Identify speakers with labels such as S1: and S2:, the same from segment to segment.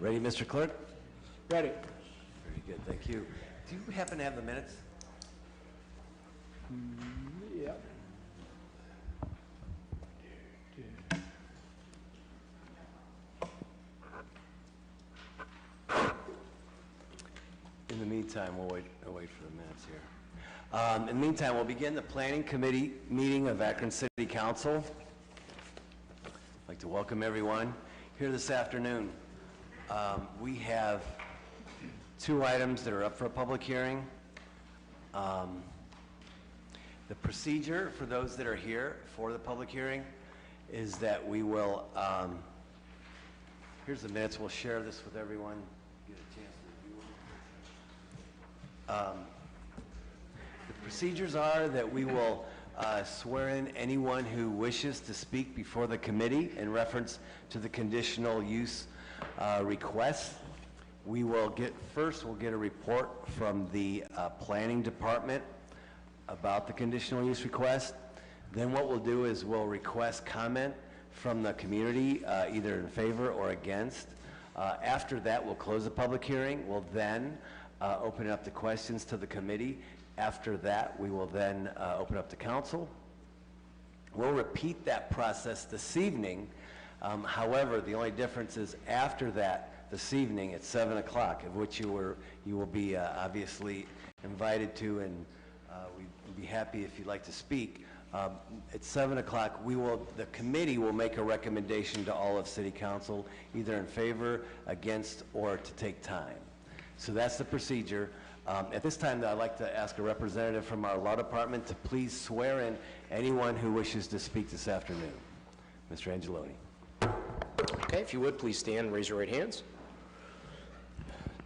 S1: Ready, Mr. Clerk?
S2: Ready.
S1: Very good, thank you. Do you happen to have the minutes?
S2: Yeah.
S1: In the meantime, we'll wait for the minutes here. In the meantime, we'll begin the Planning Committee meeting of Akron City Council. I'd like to welcome everyone here this afternoon. We have two items that are up for a public hearing. The procedure for those that are here for the public hearing is that we will, here's the minutes, we'll share this with everyone, get a chance to review them. The procedures are that we will swear in anyone who wishes to speak before the committee in reference to the conditional use request. We will we'll get a report from the planning department about the conditional use request. Then what we'll do is we'll request comment from the community, either in favor or against. After that, we'll close the public hearing. We'll then open it up to questions to the committee. After that, we will then open up to council. We'll repeat that process this evening. However, the only difference is after that, this evening at 7 o'clock, of which you will be obviously invited to, and we'd be happy if you'd like to speak. At 7 o'clock, the committee will make a recommendation to all of City Council, either in favor, against, or to take time. So that's the procedure. At this time, though, I'd like to ask a representative from our law department to please swear in anyone who wishes to speak this afternoon. Mr. Angeloni.
S3: Okay, if you would, please stand and raise your right hands.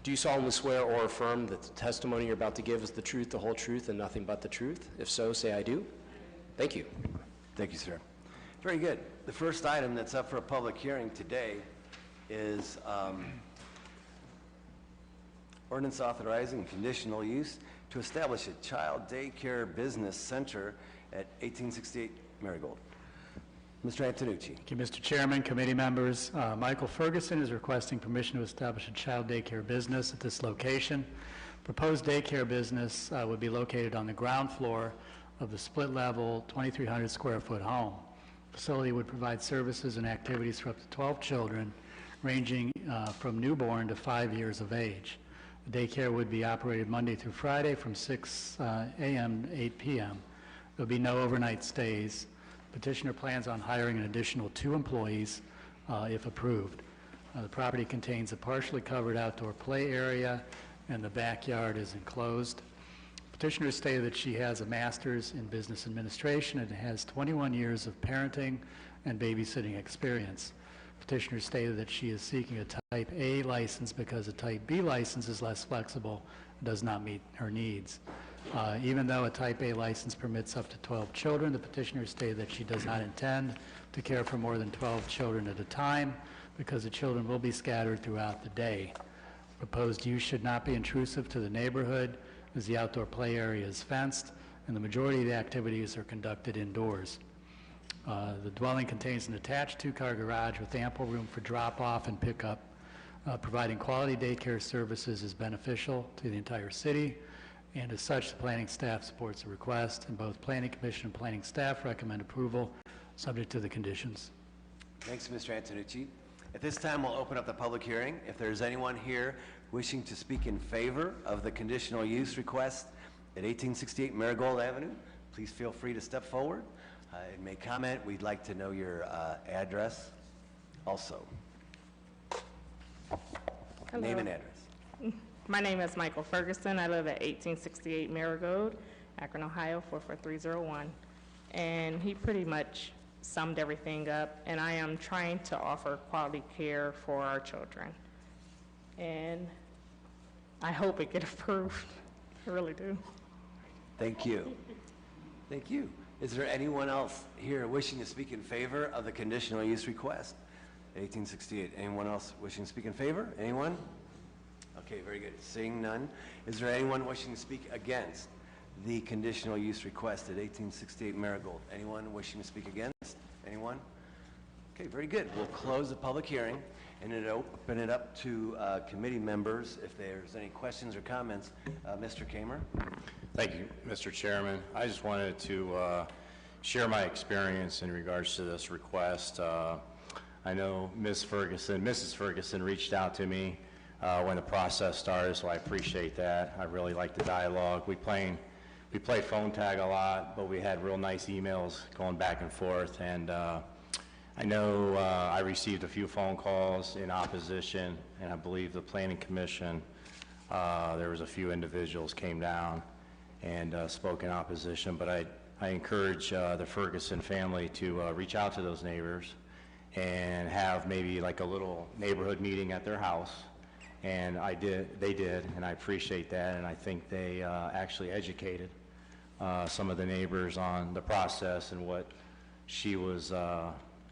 S3: Do you solemnly swear or affirm that the testimony you're about to give is the truth, the whole truth, and nothing but the truth? If so, say I do. Thank you.
S1: Thank you, sir. Very good. The first item that's up for a public hearing today is ordinance authorizing conditional use to establish a child daycare business center at 1868 Marigold. Mr. Antonucci.
S2: Thank you, Mr. Chairman, committee members. Michael Ferguson is requesting permission to establish a child daycare business at this location. Proposed daycare business would be located on the ground floor of the split-level 2,300 square foot home. The facility would provide services and activities for up to 12 children, ranging from newborn to 5 years of age. The daycare would be operated Monday through Friday from 6 a.m. to 8 p.m. There will be no overnight stays. Petitioner plans on hiring an additional 2 employees if approved. The property contains a partially covered outdoor play area, and the backyard is enclosed. Petitioner stated that she has a master's in business administration and has 21 years of parenting and babysitting experience. Petitioner stated that she is seeking a Type A license because a Type B license is less flexible and does not meet her needs. Even though a Type A license permits up to 12 children, the petitioner stated that she does not intend to care for more than 12 children at a time because the children will be scattered throughout the day. Proposed use should not be intrusive to the neighborhood as the outdoor play area is fenced and the majority of the activities are conducted indoors. The dwelling contains an attached 2-car garage with ample room for drop-off and pickup. Providing quality daycare services is beneficial to the entire city, and as such, the planning staff supports the request, and both Planning Commission and planning staff recommend approval, subject to the conditions.
S1: Thanks, Mr. Antonucci. At this time, we'll open up the public hearing. If there's anyone here wishing to speak in favor of the conditional use request at 1868 Marigold Avenue, please feel free to step forward and make comment. We'd like to know your address also.
S4: Hello.
S1: Name and address.
S4: My name is Michael Ferguson. I live at 1868 Marigold, Akron, Ohio, 44301. And he pretty much summed everything up, and I am trying to offer quality care for our children. And I hope it gets approved. I really do.
S1: Thank you. Thank you. Is there anyone else here wishing to speak in favor of the conditional use request? 1868. Anyone else wishing to speak in favor? Anyone? Okay, very good. Seeing none. Is there anyone wishing to speak against the conditional use request at 1868 Marigold? Anyone wishing to speak against? Anyone? Okay, very good. We'll close the public hearing. and then open it up to committee members if there's any questions or comments. Mr. Kamer?
S5: Thank you, Mr. Chairman. I just wanted to share my experience in regards to this request. I know Mrs. Ferguson reached out to me when the process started, so I appreciate that. I really like the dialogue. We play phone tag a lot, but we had real nice emails going back and forth, and I know I received a few phone calls in opposition, and I believe the Planning Commission, there was a few individuals came down and spoke in opposition, but I encourage the Ferguson family to reach out to those neighbors and have maybe like a little neighborhood meeting at their house. And they did, and I appreciate that, and I think they actually educated some of the neighbors on the process and what she was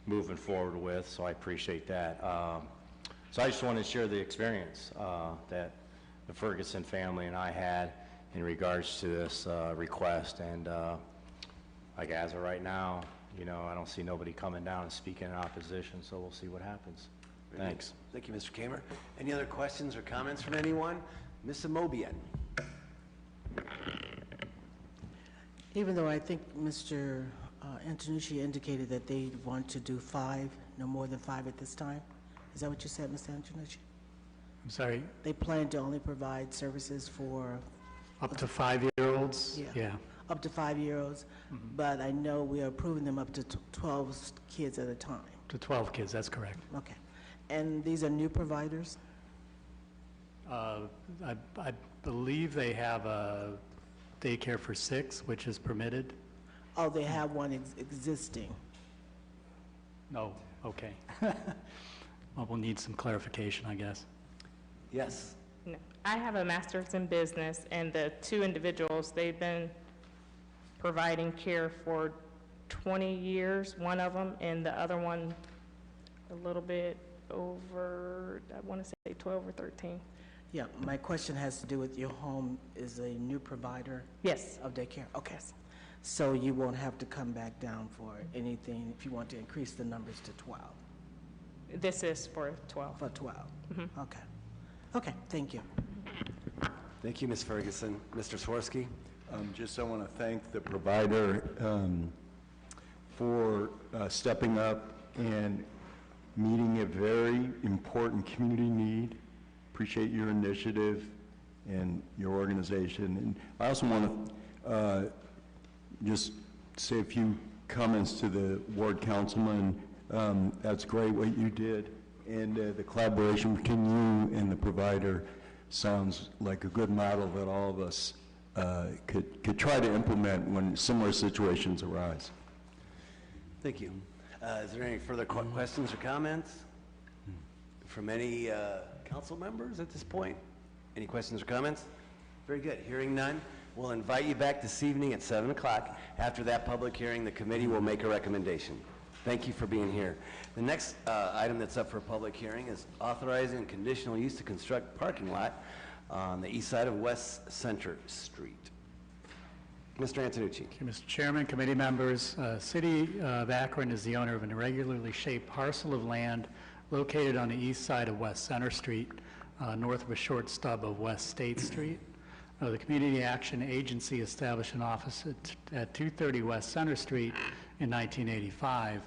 S5: moving forward with, so I appreciate that. So I just wanted to share the experience that the Ferguson family and I had in regards to this request, and like as of right now, you know, I don't see nobody coming down and speaking in opposition, so we'll see what happens. Thanks.
S1: Thank you, Mr. Kamer. Any other questions or comments from anyone? Ms. Amobian?
S6: Even though I think Mr. Antonucci indicated that they want to do 5, no more than 5 at this time. Is that what you said, Mr. Antonucci?
S2: I'm sorry,
S6: They plan to only provide services for
S2: up to 5-year-olds?
S6: Yeah. up to 5-year-olds, but I know we are approving them up to 12 kids at a time.
S2: To 12 kids, that's correct.
S6: Okay. And these are new providers?
S2: I believe they have a daycare for 6, which is permitted.
S6: Oh, they have one existing.
S2: No, okay. Well, we'll need some clarification, I guess.
S1: Yes.
S4: No. I have a master's in business, and the 2 individuals, they've been providing care for 20 years, one of them, and the other one a little bit over, I want to say 12 or 13.
S6: Yeah, my question has to do with your home is a new provider
S4: Yes.
S6: of daycare? Okay. So you won't have to come back down for anything if you want to increase the numbers to 12?
S4: This is for 12.
S6: For 12? Okay. Okay, thank you.
S1: Thank you, Ms. Ferguson. Mr. Swirsky?
S7: Just I want to thank the provider for stepping up and meeting a very important community need. Appreciate your initiative and your organization. And I also want to just say a few comments to the ward councilman. That's great what you did. And the collaboration between you and the provider sounds like a good model that all of us could try to implement when similar situations arise.
S1: Thank you. Is there any further questions or comments from any council members at this point? Any questions or comments? Very good. Hearing none, we'll invite you back this evening at 7 o'clock. After that public hearing, the committee will make a recommendation. Thank you for being here. The next item that's up for public hearing is authorizing conditional use to construct parking lot on the east side of West Center Street. Mr. Antonucci.
S2: Okay, Mr. Chairman, committee members, City of Akron is the owner of an irregularly shaped parcel of land located on the east side of West Center Street, north of a short stub of West State Street. The Community Action Agency established an office at 230 West Center Street in 1985,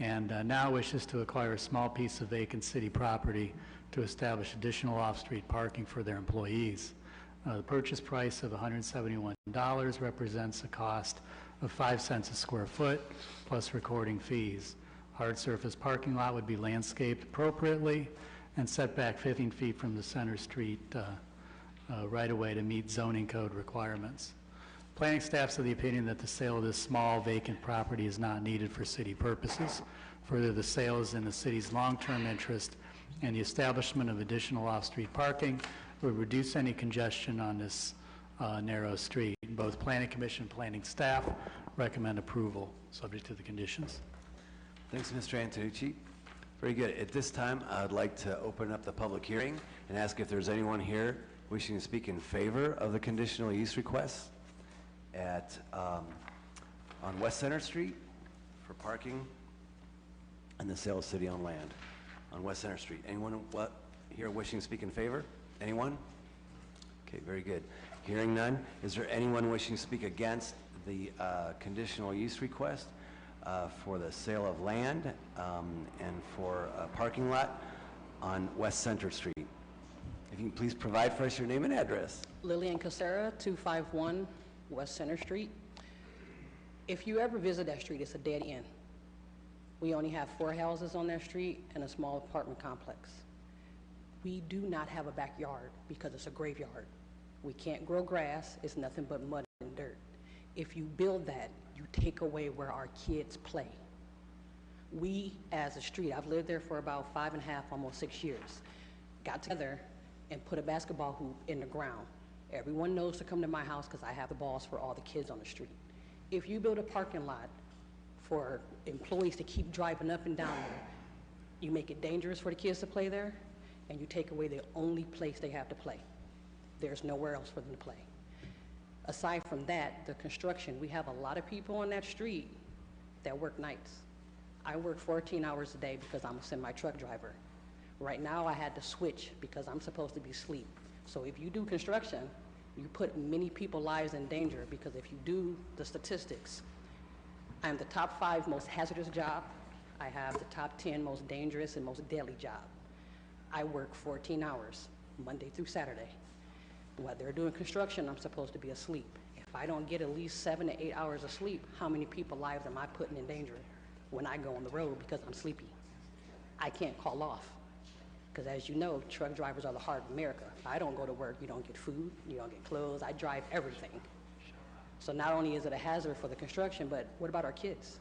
S2: and now wishes to acquire a small piece of vacant city property to establish additional off-street parking for their employees. The purchase price of $171 represents a cost of 5 cents a square foot plus recording fees. Hard surface parking lot would be landscaped appropriately and set back 15 feet from the Center Street right away to meet zoning code requirements. Planning staff's of the opinion that the sale of this small vacant property is not needed for city purposes. Further, the sale is in the city's long-term interest, and the establishment of additional off-street parking would reduce any congestion on this narrow street. Both Planning Commission and planning staff recommend approval, subject to the conditions.
S1: Thanks, Mr. Antonucci. Very good. At this time, I'd like to open up the public hearing and ask if there's anyone here wishing to speak in favor of the conditional use request at on West Center Street for parking and the sale of city-owned land. on West Center Street. Anyone here wishing to speak in favor? Anyone? Okay, very good. Hearing none, is there anyone wishing to speak against the conditional use request for the sale of land and for a parking lot on West Center Street? If you can please provide for us your name and address.
S8: Lillian Casera, 251 West Center Street. If you ever visit that street, it's a dead end. We only have 4 houses on that street and a small apartment complex. We do not have a backyard because it's a graveyard. We can't grow grass, it's nothing but mud and dirt. If you build that, you take away where our kids play. We, as a street, I've lived there for about 5.5, almost 6 years, got together and put a basketball hoop in the ground. Everyone knows to come to my house because I have the balls for all the kids on the street. If you build a parking lot for employees to keep driving up and down there, you make it dangerous for the kids to play there, and you take away the only place they have to play. There's nowhere else for them to play. Aside from that, the construction, we have a lot of people on that street that work nights. I work 14 hours a day because I'm a semi-truck driver. Right now, I had to switch because I'm supposed to be asleep. So if you do construction, you put many people's lives in danger because if you do the statistics, I'm the top 5 most hazardous job. I have the top 10 most dangerous and most deadly job. I work 14 hours, Monday through Saturday. While they're doing construction, I'm supposed to be asleep. If I don't get at least 7 to 8 hours of sleep, how many people's lives am I putting in danger when I go on the road because I'm sleepy? I can't call off. Because as you know, truck drivers are the heart of America. If I don't go to work, you don't get food, you don't get clothes, I drive everything. So not only is it a hazard for the construction, but what about our kids?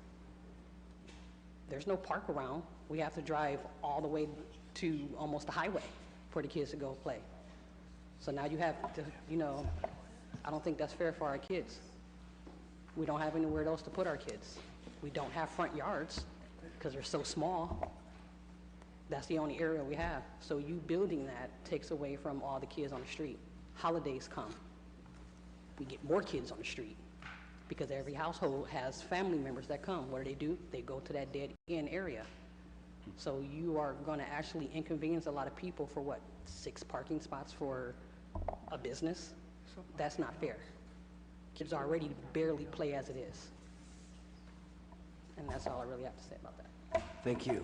S8: There's no park around. We have to drive all the way to almost the highway for the kids to go play. So now you have to, I don't think that's fair for our kids. We don't have anywhere else to put our kids. We don't have front yards because they're so small. That's the only area we have. So you building that takes away from all the kids on the street. Holidays come. We get more kids on the street because every household has family members that come. What do? They go to that dead end area. So you are going to actually inconvenience a lot of people for what, 6 parking spots for a business? That's not fair. Kids already barely play as it is. And that's all I really have to say about that.
S1: Thank you.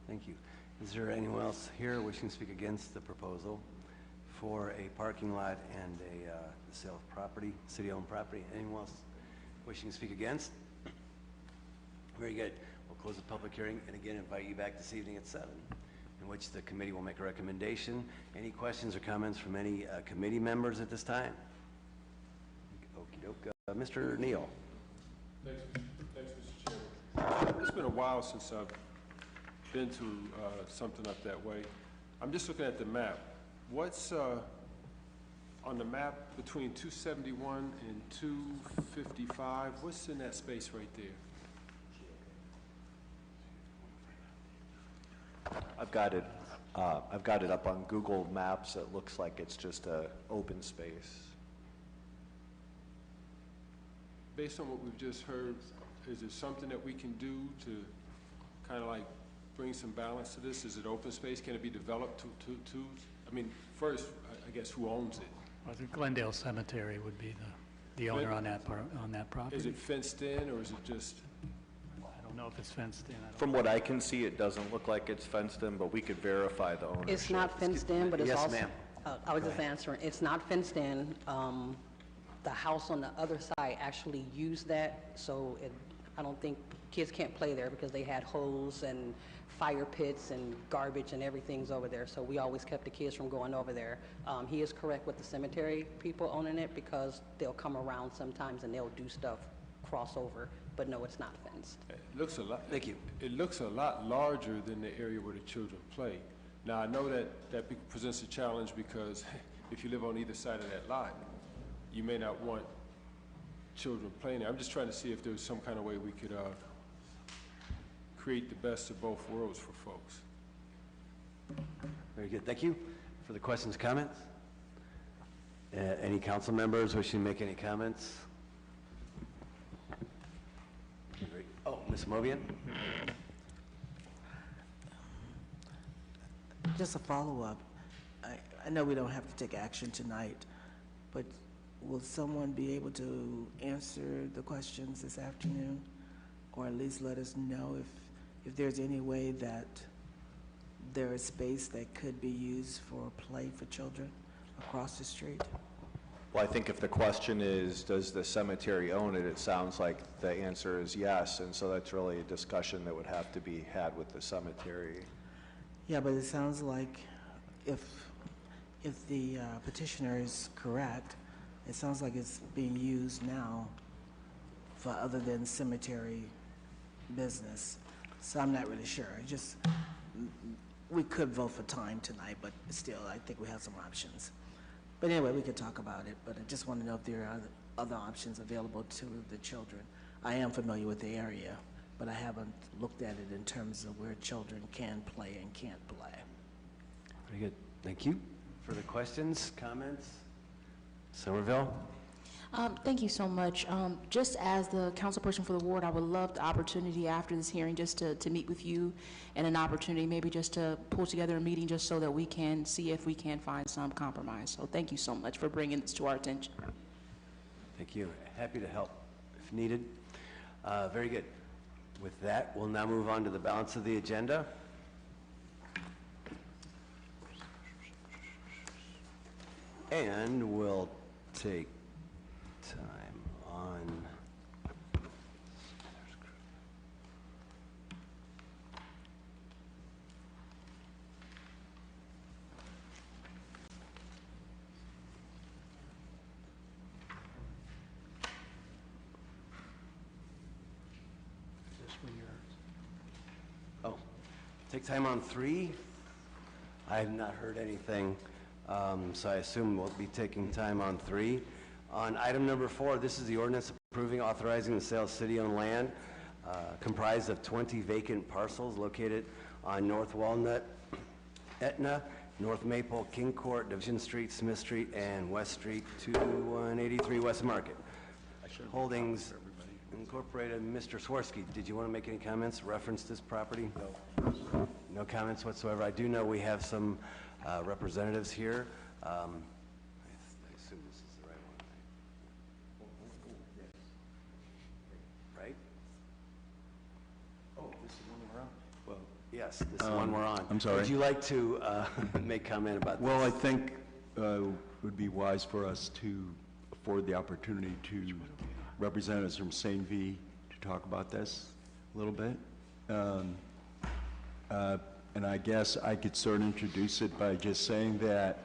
S1: Thank you. Is there anyone else here wishing to speak against the proposal for a parking lot and a sale of property, city-owned property? Anyone else wishing to speak against? Very good. We'll close the public hearing and again invite you back this evening at 7, in which the committee will make a recommendation. Any questions or comments from any committee members at this time? Okey doke. Mr. Neal.
S9: Thanks, Mr. Chairman. It's been a while since I've been to something up that way. I'm just looking at the map. What's on the map between 271 and 255? What's in that space right there?
S10: I've got it up on Google Maps. It looks like it's just a open space.
S9: Based on what we've just heard, is there something that we can do to kind of like bring some balance to this? Is it open space? Can it be developed to I mean, first, I guess, who owns it?
S2: Well, the Glendale Cemetery would be the owner on that property.
S9: Is it fenced in, or is it just?
S2: I don't know if it's fenced in.
S10: From what I can see, it doesn't look like it's fenced in, but we could verify the ownership.
S8: It's not fenced in, but it's
S1: Yes,
S8: also...
S1: ma'am.
S8: I was just answering. It's not fenced in. The house on the other side actually used that, so I don't think kids can't play there because they had holes and fire pits and garbage and everything's over there. So we always kept the kids from going over there. He is correct with the cemetery people owning it because they'll come around sometimes and they'll do stuff, cross over. But no, it's not fenced.
S9: It looks a lot.
S1: Thank you.
S9: It looks a lot larger than the area where the children play. Now I know that presents a challenge because if you live on either side of that lot, you may not want children playing there. I'm just trying to see if there's some kind of way we could create the best of both worlds for folks.
S1: Very good. Thank you for the questions, comments. Any council members wishing to make any comments? Oh, Ms. Movian?
S6: Just a follow-up. I know we don't have to take action tonight, but will someone be able to answer the questions this afternoon? Or at least let us know if there's any way that there is space that could be used for play for children across the street?
S10: Well, I think if the question is, does the cemetery own it, it sounds like the answer is yes, and so that's really a discussion that would have to be had with the cemetery.
S6: Yeah, but it sounds like if the petitioner is correct, it sounds like it's being used now for other than cemetery business. So I'm not really sure. Just, we could vote for time tonight, but still, I think we have some options. But anyway, we could talk about it, but I just want to know if there are other options available to the children. I am familiar with the area, but I haven't looked at it in terms of where children can play and can't play.
S1: Very good. Thank you. Further questions, comments? Somerville?
S11: Thank you so much. Just as the councilperson for the ward, I would love the opportunity after this hearing just to meet with you, and an opportunity maybe just to pull together a meeting just so that we can see if we can find some compromise. So thank you so much for bringing this to our attention.
S1: Thank you. Happy to help if needed. Very good. With that, we'll now move on to the balance of the agenda. And we'll take time on take time on 3. I have not heard anything, so I assume we'll be taking time on 3. On item number 4, this is the ordinance approving, authorizing the sale of city-owned land comprised of 20 vacant parcels located on North Walnut, Etna, North Maple, King Court, Division Street, Smith Street, and West Street, 2183 West Market. Holdings Incorporated. Mr. Swirsky, did you want to make any comments reference this property? No. No comments whatsoever. I do know we have some representatives here. I assume this is the right one. Right? Oh, this is the one we're on? Well, yes, this is the one we're on.
S7: I'm sorry.
S1: Would you like to make comment about this?
S7: Well, I think it would be wise for us to afford the opportunity to representatives from St. V to talk about this a little bit. And I guess I could sort of introduce it by just saying that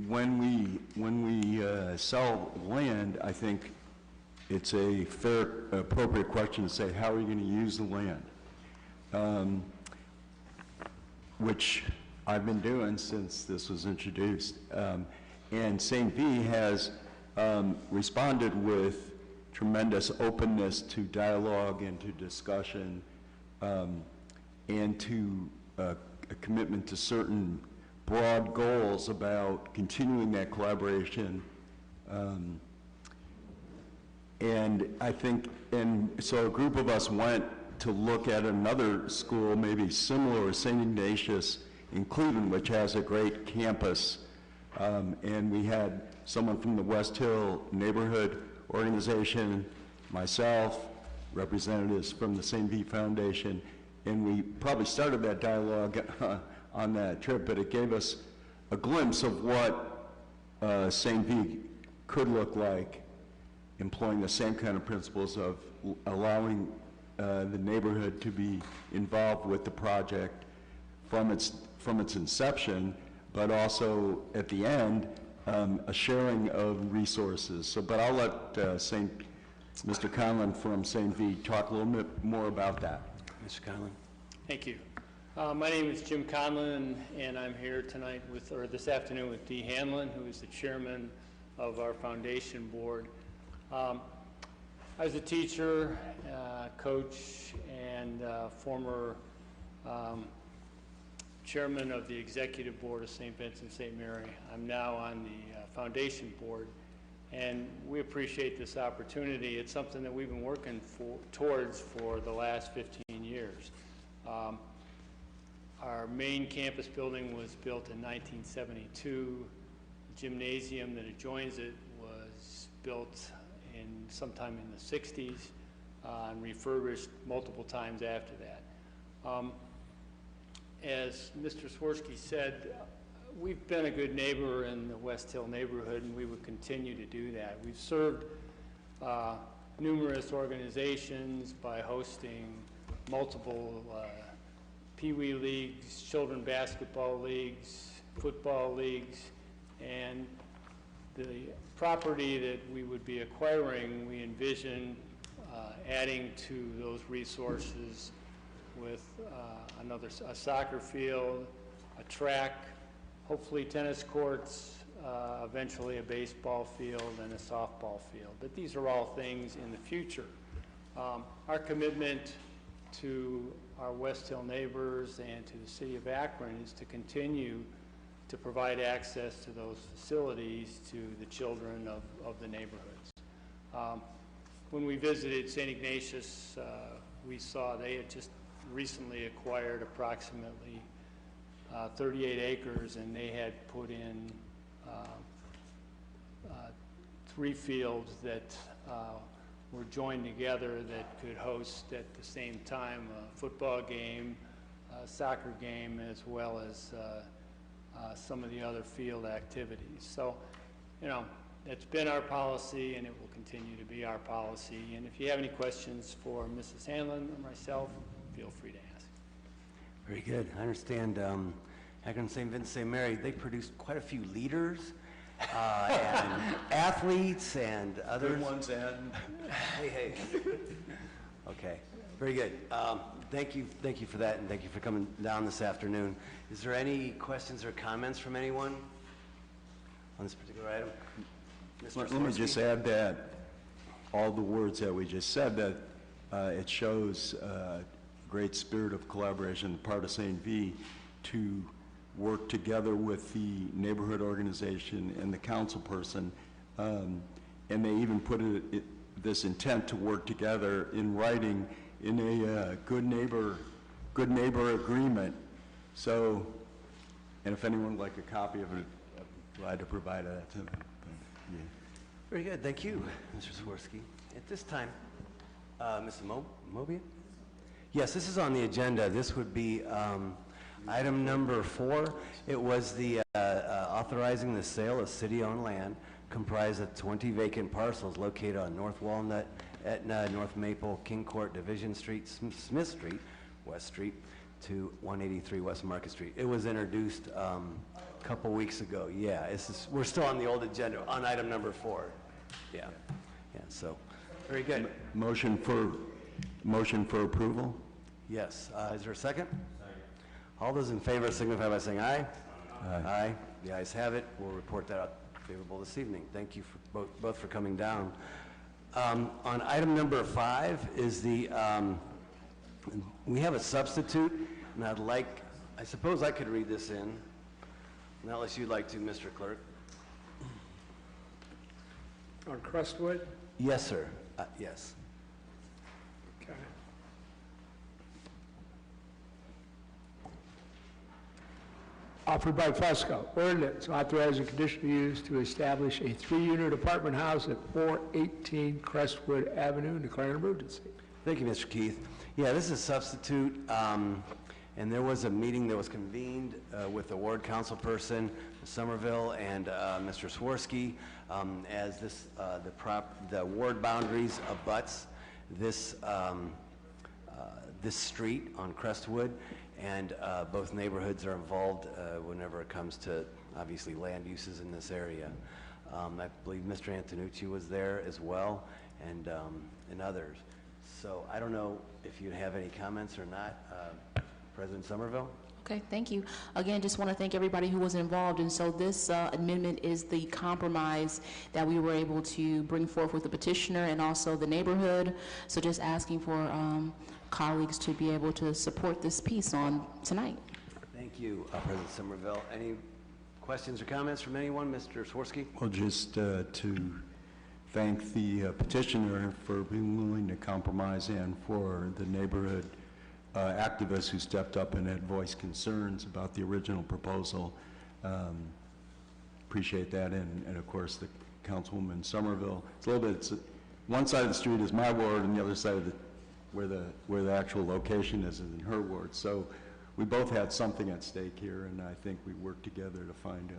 S7: when we sell land, I think it's a fair, appropriate question to say, how are you going to use the land? Which I've been doing since this was introduced. And St. V has responded with tremendous openness to dialogue and to discussion, and to a commitment to certain broad goals about continuing that collaboration. And I think, and so a group of us went to look at another school, maybe similar, St. Ignatius in Cleveland, which has a great campus. And we had someone from the West Hill Neighborhood Organization, myself, representatives from the St. V Foundation, and we probably started that dialogue on that trip, but it gave us a glimpse of what St. V could look like, employing the same kind of principles of allowing the neighborhood to be involved with the project from its inception, but also at the end, a sharing of resources. So, but I'll let Mr. Conlon from St. V talk a little bit more about that.
S1: Mr. Conlon.
S12: Thank you. My name is Jim Conlon, and I'm here tonight this afternoon with Dee Hanlon, who is the chairman of our foundation board. I was a teacher, coach, and former chairman of the executive board of St. Vincent St. Mary. I'm now on the foundation board, and we appreciate this opportunity. It's something that we've been working towards for the last 15 years. Our main campus building was built in 1972. The gymnasium that adjoins it was built sometime in the 60s and refurbished multiple times after that. As Mr. Swirsky said, we've been a good neighbor in the West Hill neighborhood, and we would continue to do that. We've served numerous organizations by hosting multiple Pee Wee leagues, children basketball leagues, football leagues, and the property that we would be acquiring, we envision adding to those resources with a soccer field, a track, hopefully tennis courts, eventually a baseball field and a softball field. But these are all things in the future. Our commitment to our West Hill neighbors and to the city of Akron is to continue to provide access to those facilities to the children of the neighborhoods. When we visited St. Ignatius, we saw they had just recently acquired approximately 38 acres, and they had put in 3 fields that were joined together that could host at the same time a football game, a soccer game, as well as some of the other field activities. So, you know, it's been our policy, and it will continue to be our policy. And if you have any questions for Mrs. Hanlon or myself, feel free to ask.
S1: Very good. I understand Akron St. Vincent St. Mary, they produced quite a few leaders and athletes and others.
S10: Good ones and...
S1: Hey. Okay, very good. Thank you for that, and thank you for coming down this afternoon. Is there any questions or comments from anyone on this particular item?
S7: Let me just add that all the words that we just said, that it shows great spirit of collaboration on the part of St. V to work together with the neighborhood organization and the council person, and they even put this intent to work together in writing in a good neighbor agreement. So, and if anyone would like a copy of it, I'm glad to provide that to them. Yeah.
S1: Very good, thank you, Mr. Swirsky. At this time, Mrs. Mobian? Yes, this is on the agenda. This would be item number 4. It was the authorizing the sale of city-owned land comprised of 20 vacant parcels located on North Walnut, Etna, North Maple, King Court, Division Street, Smith Street, West Street, to 183 West Market Street. It was introduced a couple weeks ago. Yeah, we're still on the old agenda on item number 4. Yeah, so, very good.
S7: Motion for approval?
S1: Yes, is there a second? All those in favor signify by saying aye. Aye. The ayes have it. We'll report that out favorable this evening. Thank you for both for coming down. On item number 5 is we have a substitute, and I suppose I could read this in, unless you'd like to, Mr. Clerk.
S13: On Crestwood?
S1: Yes, sir. Yes.
S13: Okay. Offered by Fusco, ordinance authorizing conditional use to establish a 3-unit apartment house at 418 Crestwood Avenue, declare an emergency.
S1: Thank you, Mr. Keith. Yeah, this is a substitute, and there was a meeting that was convened with the ward council person, Somerville, and Mr. Swirsky, as the ward boundaries abuts this street on Crestwood, and both neighborhoods are involved whenever it comes to, obviously, land uses in this area. I believe Mr. Antonucci was there as well, and others. So I don't know if you have any comments or not, President Somerville?
S11: Okay, thank you. Again, just want to thank everybody who was involved. And so this amendment is the compromise that we were able to bring forth with the petitioner and also the neighborhood. So just asking for colleagues to be able to support this piece on tonight.
S1: Thank you, President Somerville. Any questions or comments from anyone? Mr. Swirsky?
S7: Well, just to thank the petitioner for being willing to compromise and for the neighborhood activists who stepped up and had voiced concerns about the original proposal. Appreciate that, and of course, the Councilwoman Somerville. It's a little bit, one side of the street is my ward, and the other side of the, where the actual location is in her ward. So we both had something at stake here, and I think we worked together to find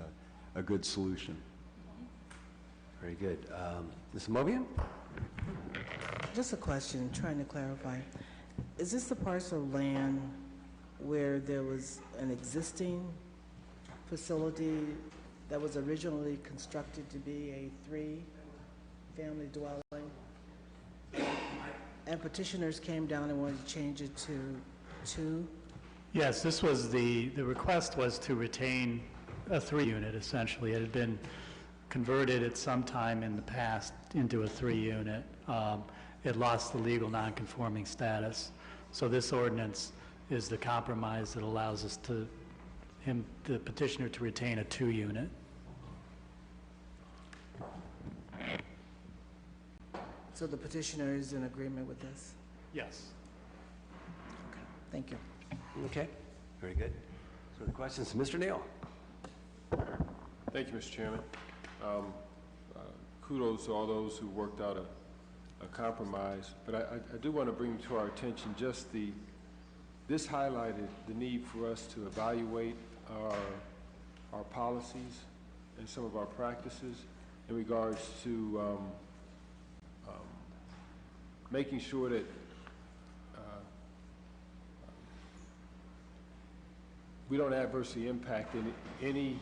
S7: a good solution.
S1: Very good. Ms. Mobian?
S6: Just a question, trying to clarify. Is this the parcel of land where there was an existing facility that was originally constructed to be a three-family dwelling? And petitioners came down and wanted to change it to two?
S2: Yes, this was the request was to retain a 3-unit, essentially. It had been converted at some time in the past into a 3-unit. It lost the legal nonconforming status. So this ordinance is the compromise that allows us to, the petitioner to retain a 2-unit.
S6: So the petitioner is in agreement with this?
S2: Yes.
S6: Thank you.
S1: Okay, very good. So the questions, Mr. Neal?
S9: Thank you, Mr. Chairman. Kudos to all those who worked out a compromise, but I do want to bring to our attention just this highlighted the need for us to evaluate our policies and some of our practices in regards to making sure that we don't adversely impact any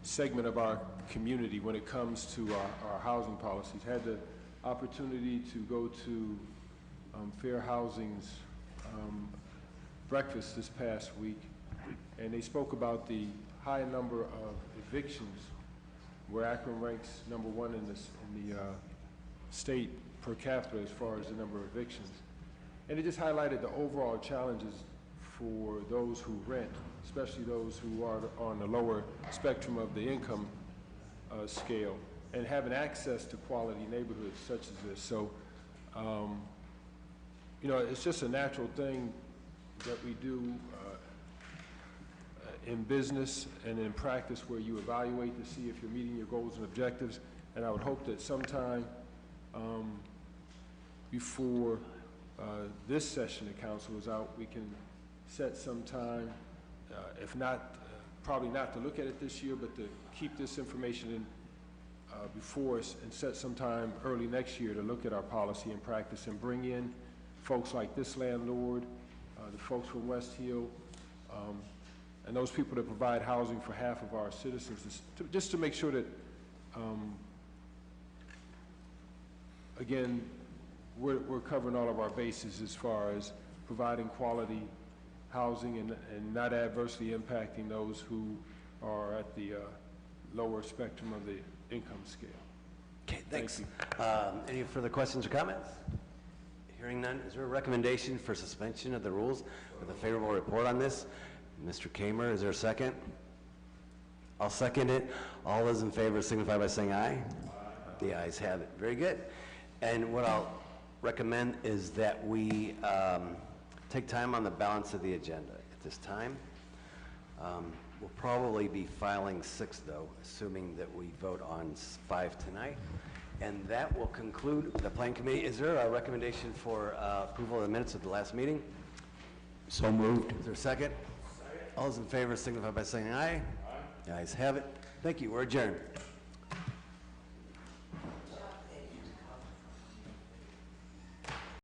S9: segment of our community when it comes to our housing policies. Had the opportunity to go to Fair Housing's breakfast this past week, and they spoke about the high number of evictions, where Akron ranks #1 in the state per capita as far as the number of evictions. And it just highlighted the overall challenges for those who rent, especially those who are on the lower spectrum of the income scale, and having access to quality neighborhoods such as this. So, you know, it's just a natural thing that we do in business and in practice, where you evaluate to see if you're meeting your goals and objectives. And I would hope that sometime before this session of council is out, we can set some time, if not, probably not to look at it this year, but to keep this information in before us and set some time early next year to look at our policy and practice and bring in folks like this landlord, the folks from West Hill, and those people that provide housing for half of our citizens, just to make sure that, again, we're covering all of our bases as far as providing quality housing and not adversely impacting those who are at the lower spectrum of the income scale.
S1: Okay, thanks.
S9: Thank
S1: Any further questions or comments? Hearing none, is there a recommendation for suspension of the rules with a favorable report on this? Mr. Kamer, is there a second? I'll second it. All those in favor signify by saying aye. Aye. The ayes have it. Very good. And what I'll recommend is that we take time on the balance of the agenda at this time. We'll probably be filing 6, though, assuming that we vote on 5 tonight. And that will conclude the Plan Committee. Is there a recommendation for approval of the minutes of the last meeting?
S7: So moved.
S1: Is there a second? All those in favor signify by saying aye. Aye. The ayes have it. Thank you. We're adjourned.